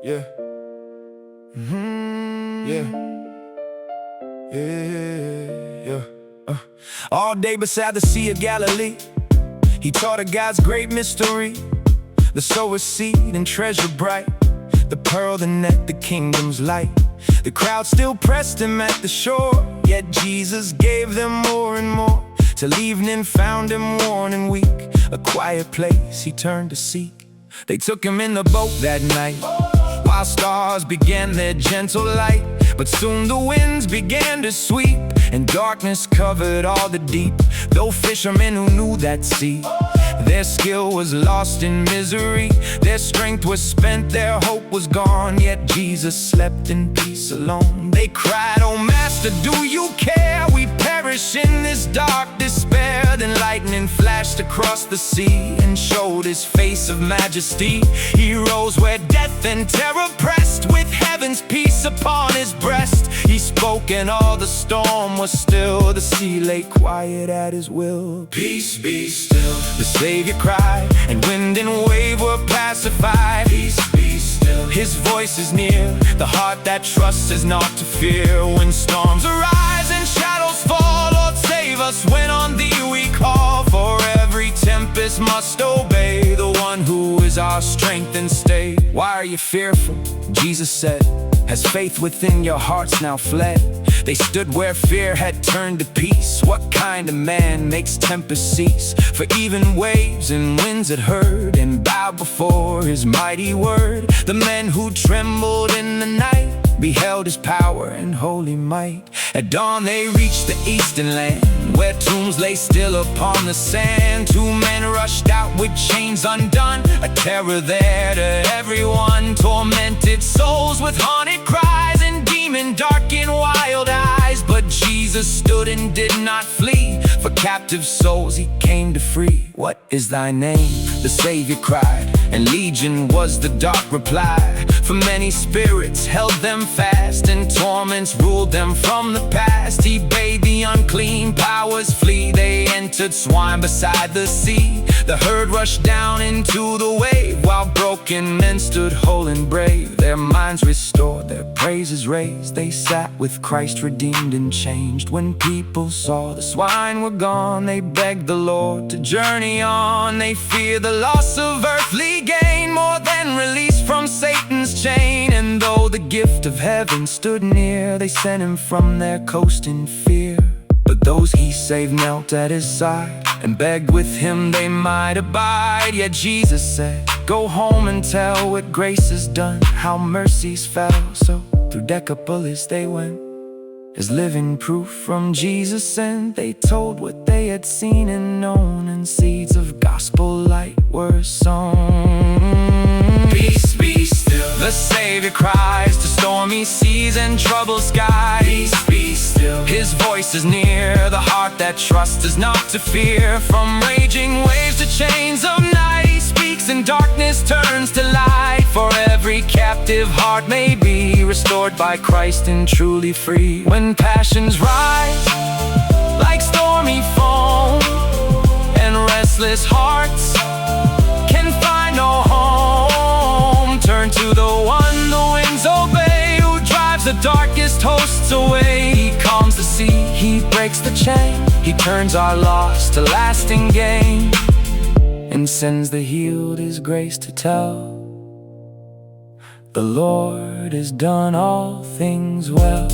Yeah. Yeah. Yeah. All day beside the Sea of Galilee, he taught of God's great mystery, the sower seed and treasure bright, the pearl, the net, the kingdom's light. The crowd still pressed him at the shore, yet Jesus gave them more and more, till evening found him worn and weak. A quiet place he turned to seek. They took him in the boat that night, while stars began their gentle light. But soon the winds began to sweep, and darkness covered all the deep. Though fishermen who knew that sea, their skill was lost in misery. Their strength was spent, their hope was gone, yet Jesus slept in peace alone. They cried, "Oh Master, do you care? We perish in this dark despair." Then lightning flashed across the sea and showed his face of majesty. He rose where death and terror pressed, with heaven's peace upon his breast. He spoke and all the storm was still. The sea lay quiet at his will. "Peace, be still," the Savior cried, and wind and wave were pacified. "Peace, be still." His voice is near. The heart that trusts is not to fear. When storms arise and shadows fall, Lord, save us when on thee we call. For every tempest must obey the one who is our strength and stay. "Why are you fearful?" Jesus said. "Has faith within your hearts now fled?" They stood where fear had turned to peace. What kind of man makes tempest cease? For even waves and winds had heard and bowed before his mighty word. The men who trembled in the night beheld his power and holy might. At dawn they reached the eastern land, where tombs lay still upon the sand. Two men rushed out with chains undone, a terror there to everyone. Tormented souls with haunted cries, and demon dark in wild eyes. But Jesus stood and did not flee, for captive souls he came to free. "What is thy name?" the Savior cried, and Legion was the dark reply. For many spirits held them fast, and torments ruled them from the past. He bade the unclean powers flee. They entered swine beside the sea. The herd rushed down into the wave, while broken men stood whole and brave. Their minds restored, their praises raised. They sat with Christ redeemed and changed. When people saw the swine were gone, they begged the Lord to journey on. They feared the loss of earthly gain more than release from Satan's chain. And though the gift of heaven stood near, they sent him from their coast in fear. But those he saved knelt at his side and begged with him they might abide. Yet Jesus said, "Go home and tell what grace has done, how mercies fell." So through Decapolis they went, as living proof from Jesus sent. They told what they had seen and known, and seeds of gospel light were sown. "Peace, be still," the Savior cries to stormy seas and troubled skies. "Peace, be still." His voice is near. The heart that trusts is not to fear. From raging waves to chains of night, he speaks and darkness turns to light. For every captive heart may be restored by Christ and truly free. When passions rise like stormy foam, and restless hearts can find no home, turn to the one the winds obey, who drives the darkest hosts away. He calms the sea, he breaks the chain, he turns our loss to lasting gain, and sends the healed his grace to tell, "The Lord has done all things well."